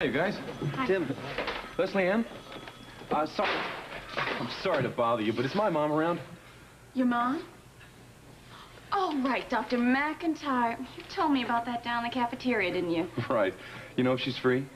Hey, guys. Hi. Tim. Lesley-Ann. Sorry. I'm sorry to bother you, but is my mom around? Your mom? Oh, right, Dr. McIntyre. You told me about that down in the cafeteria, didn't you? Right. You know if she's free?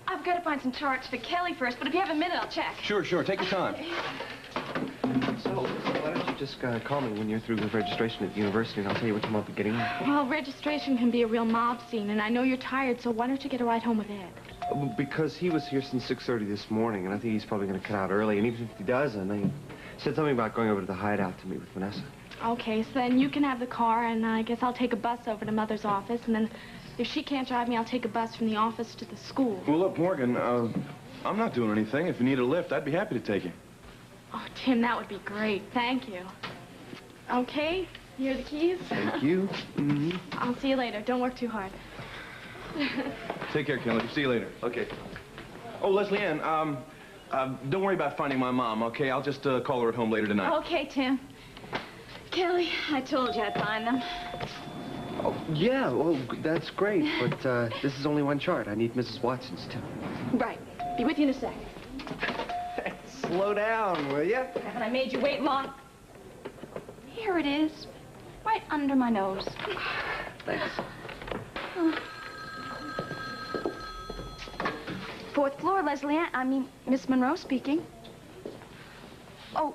I've got to find some charts for Kelly first, but if you have a minute, I'll check. Sure, take your time. So, why don't you just call me when you're through with registration at the university, and I'll tell you what time I'll be getting on. Well, registration can be a real mob scene, and I know you're tired, so why don't you get a ride home with Ed? Because he was here since 6:30 this morning, and I think he's probably going to cut out early. And even if he doesn't, he said something about going over to the Hideout to meet with Vanessa. Okay, so then you can have the car, and I guess I'll take a bus over to Mother's office, and then if she can't drive me, I'll take a bus from the office to the school. Well, look, Morgan, I'm not doing anything. If you need a lift, I'd be happy to take you. Oh, Tim, that would be great. Thank you. Okay, here are the keys. Thank you. Mm-hmm. I'll see you later. Don't work too hard. Take care, Kelly. See you later. Okay. Oh, Lesley-Ann, don't worry about finding my mom, okay? I'll just call her at home later tonight. Okay, Tim. Kelly, I told you I'd find them. Oh, yeah, well, that's great, but this is only one chart. I need Mrs. Watson's, too. Right. Be with you in a sec. Slow down, will ya? Haven't I made you wait long? Here it is. Right under my nose. Thanks. Oh. 4th floor, Lesley-Ann. I mean, Miss Monroe speaking. Oh,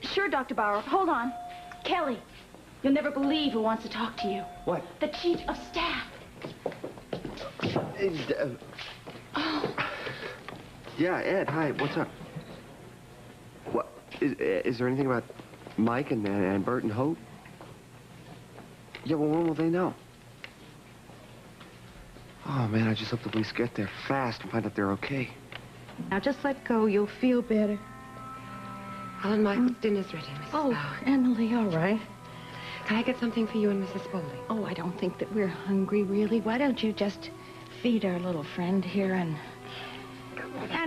sure, Dr. Bauer. Hold on. Kelly, you'll never believe who wants to talk to you. What? The chief of staff. Oh. Yeah, Ed, hi, what's up? What, is there anything about Mike and Bert and Hope? Yeah, well, when will they know? Oh, man, I just hope the police get there fast and find out they're okay. Now, just let go. You'll feel better. Helen, Michael's dinner's ready, Mrs. Oh, Bauer. Emily, all right. Can I get something for you and Mrs. Spaulding? Oh, I don't think that we're hungry, really. Why don't you just feed our little friend here and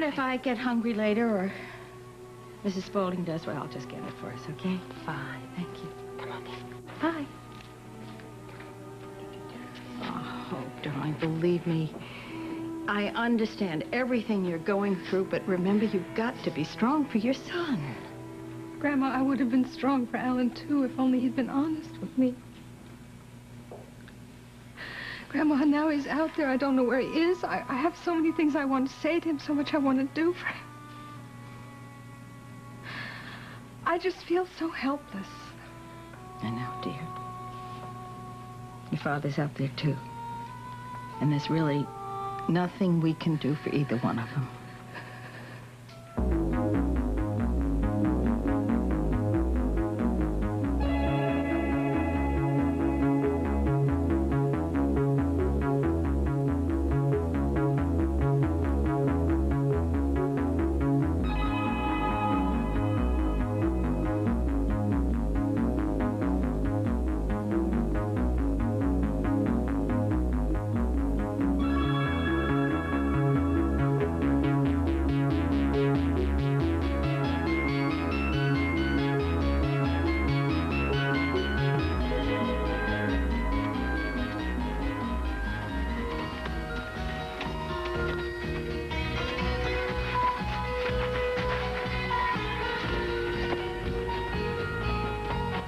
if I get hungry later or Mrs. Spaulding does, well, I'll just get it for us, okay? Fine, thank you. Come on. Bye. Oh, darling, believe me, I understand everything you're going through, but remember, you've got to be strong for your son. Grandma, I would have been strong for Alan, too, if only he'd been honest with me. Grandma, now he's out there. I don't know where he is. I have so many things I want to say to him, so much I want to do for him. I just feel so helpless. I know, dear. Your father's out there, too. And there's really nothing we can do for either one of them.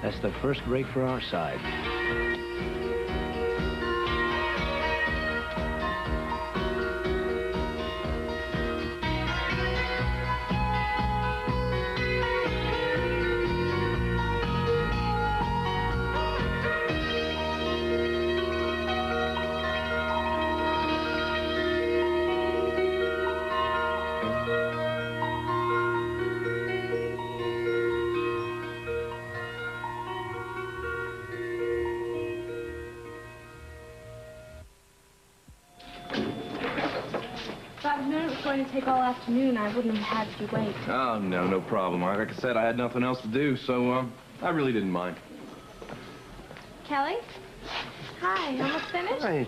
That's the first break for our side. It was going to take all afternoon. I wouldn't have had you wait. Oh, no problem. Like I said, I had nothing else to do, so I really didn't mind. Kelly? Hi, almost finished? Hi.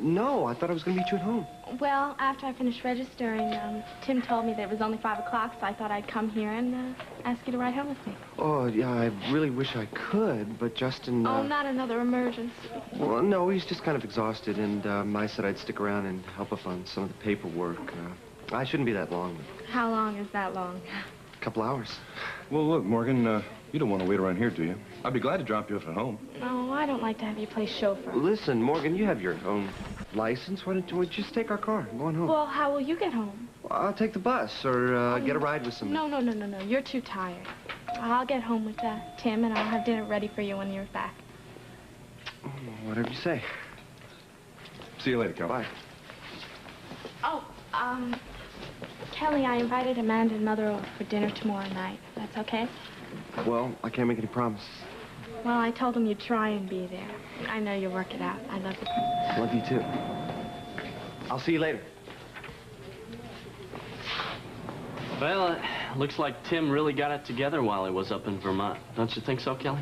No, I thought I was going to meet you at home. Well, after I finished registering, Tim told me that it was only 5 o'clock, so I thought I'd come here and ask you to ride home with me. Oh, yeah, I really wish I could, but Justin... Oh, not another emergency. Well, no, he's just kind of exhausted, and I said I'd stick around and help us on some of the paperwork. I shouldn't be that long. How long is that long? A couple hours. Well, look, Morgan, you don't want to wait around here, do you? I'd be glad to drop you off at home. Oh, I don't like to have you play chauffeur. Listen, Morgan, you have your own license. Why don't you just take our car and go on home? Well, how will you get home? Well, I'll take the bus or get a ride with somebody. No. You're too tired. I'll get home with Tim, and I'll have dinner ready for you when you're back. Oh, whatever you say. See you later, Carol. Bye. Oh, Kelly, I invited Amanda and Mother over for dinner tomorrow night. That's okay? Well, I can't make any promises. Well, I told them you'd try and be there. I know you'll work it out. I love you. Love you, too. I'll see you later. Well, it looks like Tim really got it together while he was up in Vermont. Don't you think so, Kelly?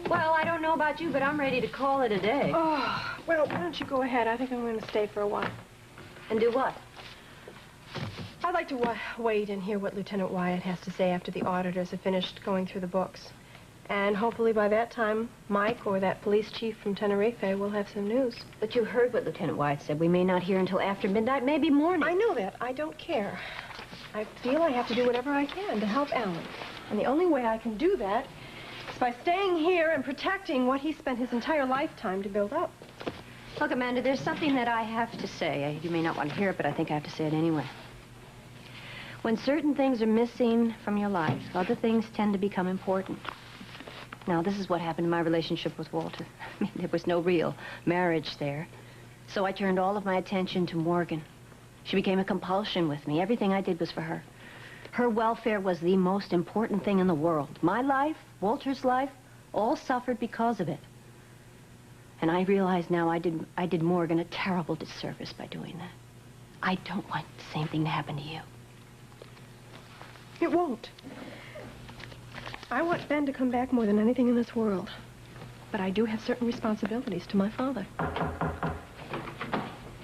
Well, I don't know about you, but I'm ready to call it a day. Oh, well, why don't you go ahead? I think I'm going to stay for a while. And do what? I'd like to wait and hear what Lieutenant Wyatt has to say after the auditors have finished going through the books. And hopefully by that time, Mike or that police chief from Tenerife will have some news. But you heard what Lieutenant Wyatt said. We may not hear until after midnight, maybe morning. I know that. I don't care. I feel I have to do whatever I can to help Alan. And the only way I can do that is by staying here and protecting what he spent his entire lifetime to build up. Look, Amanda, there's something that I have to say. You may not want to hear it, but I think I have to say it anyway. When certain things are missing from your life, other things tend to become important. Now, this is what happened in my relationship with Walter. I mean, there was no real marriage there. So I turned all of my attention to Morgan. She became a compulsion with me. Everything I did was for her. Her welfare was the most important thing in the world. My life, Walter's life, all suffered because of it. And I realize now I did Morgan a terrible disservice by doing that. I don't want the same thing to happen to you. It won't. I want Ben to come back more than anything in this world. But I do have certain responsibilities to my father.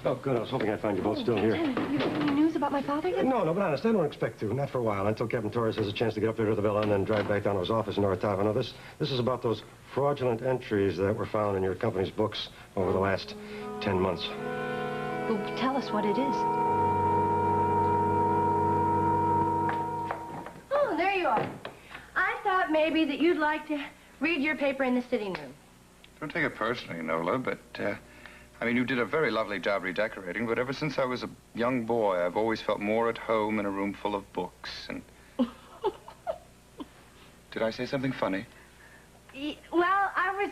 Oh, good. I was hoping I'd find you both still here. Lieutenant, you have any news about my father yet? No, but honest, I don't expect to. Not for a while, until Captain Torres has a chance to get up there to the villa and then drive back down to his office in Oratava. No, this is about those fraudulent entries that were found in your company's books over the last 10 months. Well, tell us what it is. Oh, there you are. I thought maybe that you'd like to read your paper in the sitting room. Don't take it personally, Nola, but, I mean, you did a very lovely job redecorating, but ever since I was a young boy, I've always felt more at home in a room full of books, and... Did I say something funny? Well, I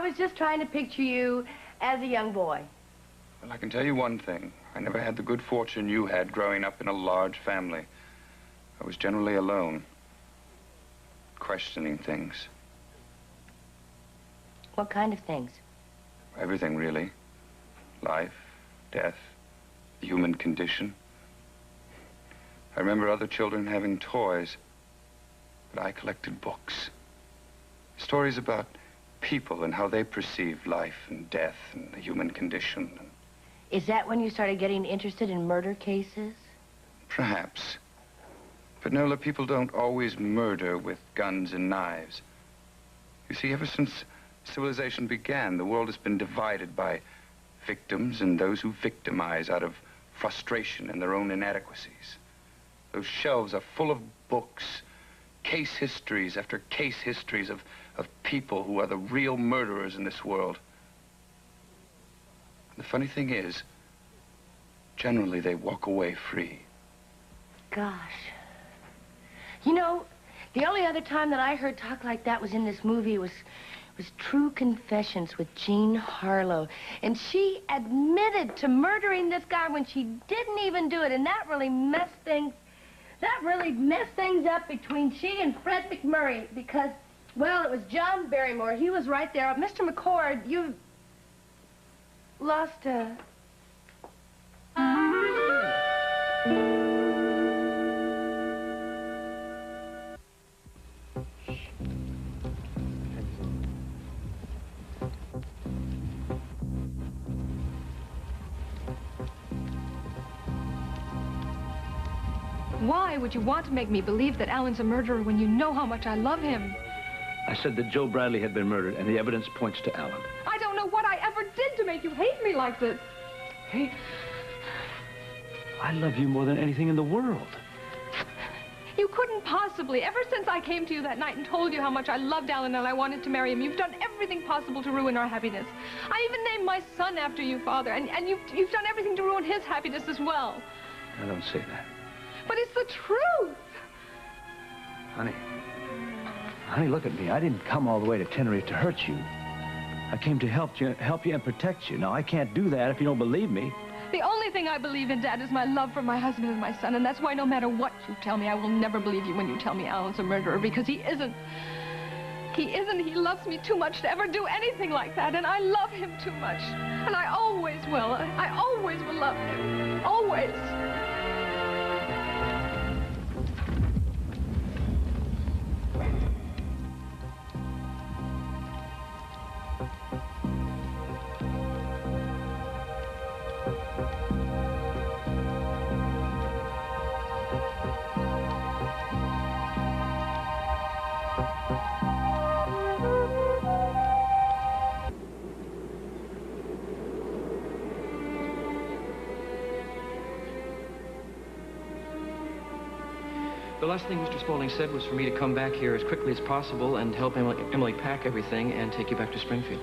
was just trying to picture you as a young boy. Well, I can tell you one thing. I never had the good fortune you had growing up in a large family. I was generally alone, questioning things. What kind of things? Everything, really. Life, death, the human condition. I remember other children having toys, but I collected books. Stories about people and how they perceived life and death and the human condition. Is that when you started getting interested in murder cases? Perhaps. But Nola, people don't always murder with guns and knives. You see, ever since civilization began, the world has been divided by victims and those who victimize out of frustration and their own inadequacies. Those shelves are full of books, case histories after case histories of people who are the real murderers in this world. The funny thing is, generally they walk away free. Gosh. You know, the only other time that I heard talk like that was in this movie. It was True Confessions with Jean Harlow. And she admitted to murdering this guy when she didn't even do it. And that really messed things up between she and Fred McMurray because, well, it was John Barrymore. He was right there. Mr. McCord, you lost a... Why would you want to make me believe that Alan's a murderer when you know how much I love him? I said that Joe Bradley had been murdered, and the evidence points to Alan. I don't know what I ever did to make you hate me like this. Hey, I love you more than anything in the world. You couldn't possibly. Ever since I came to you that night and told you how much I loved Alan and I wanted to marry him, you've done everything possible to ruin our happiness. I even named my son after you, Father, and you've done everything to ruin his happiness as well. I don't say that. But it's the truth. Honey, look at me. I didn't come all the way to Tenerife to hurt you. I came to help you and protect you. Now, I can't do that if you don't believe me. The only thing I believe in, Dad, is my love for my husband and my son, and that's why no matter what you tell me, I will never believe you when you tell me Alan's a murderer, because he isn't. He isn't. He loves me too much to ever do anything like that, and I love him too much. And I always will. I always will love him. Always. The last thing Mr. Spaulding said was for me to come back here as quickly as possible and help Emily pack everything and take you back to Springfield.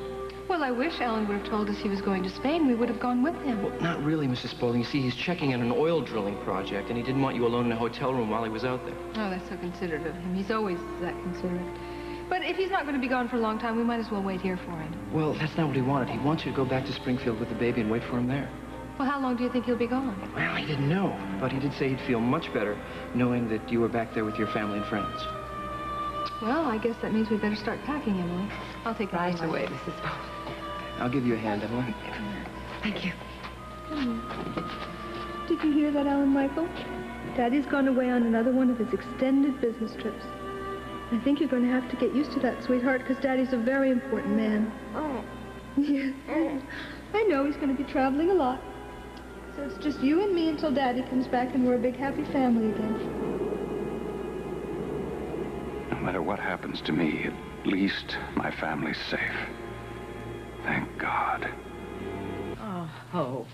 Well, I wish Alan would have told us he was going to Spain. We would have gone with him. Well, not really, Mrs. Spaulding. You see, he's checking on an oil drilling project, and he didn't want you alone in a hotel room while he was out there. Oh, that's so considerate of him. He's always that considerate. But if he's not going to be gone for a long time, we might as well wait here for him. Well, that's not what he wanted. He wants you to go back to Springfield with the baby and wait for him there. Well, how long do you think he'll be gone? Well, he didn't know, but he did say he'd feel much better knowing that you were back there with your family and friends. Well, I guess that means we better start packing, Emily. I'll take Right things away, Mrs. Spaulding. I'll give you a hand, Emily. Thank you. Did you hear that, Alan Michael? Daddy's gone away on another one of his extended business trips. I think you're going to have to get used to that, sweetheart, because Daddy's a very important man. Oh. Yeah. I know he's going to be traveling a lot. So it's just you and me until Daddy comes back and we're a big happy family again. No matter what happens to me, at least my family's safe. Thank God. Oh, Hope.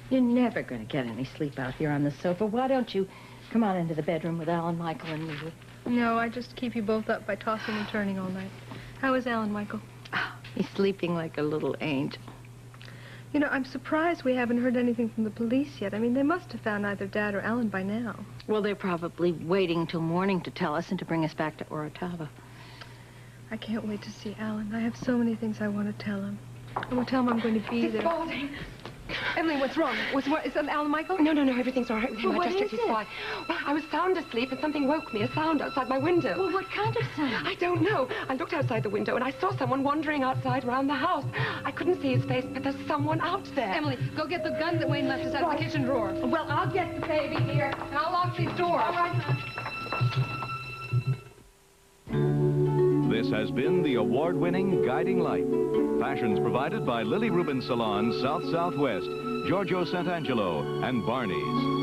You're never going to get any sleep out here on the sofa. Why don't you come on into the bedroom with Alan, Michael, and me? No, I just keep you both up by tossing and turning all night. How is Alan, Michael? Oh, he's sleeping like a little angel. You know, I'm surprised we haven't heard anything from the police yet. I mean, they must have found either Dad or Alan by now. Well, they're probably waiting till morning to tell us and to bring us back to Orotava. I can't wait to see Alan. I have so many things I want to tell him. I want to tell him I'm going to be there. Spaulding. Emily, what's wrong? Is that Alan Michael? No, everything's all right with him. Well, I just what checked is his it? fly. Well, I was sound asleep and something woke me, a sound outside my window. Well, what kind of sound? I don't know. I looked outside the window and I saw someone wandering outside around the house. I couldn't see his face, but there's someone out there. Emily, go get the gun that Wayne left us out of the kitchen drawer. Well, I'll get the baby here, and I'll lock these doors. All right, This has been the award-winning Guiding Light. Fashions provided by Lily Rubin Salon, South-Southwest, Giorgio Sant'Angelo, and Barney's.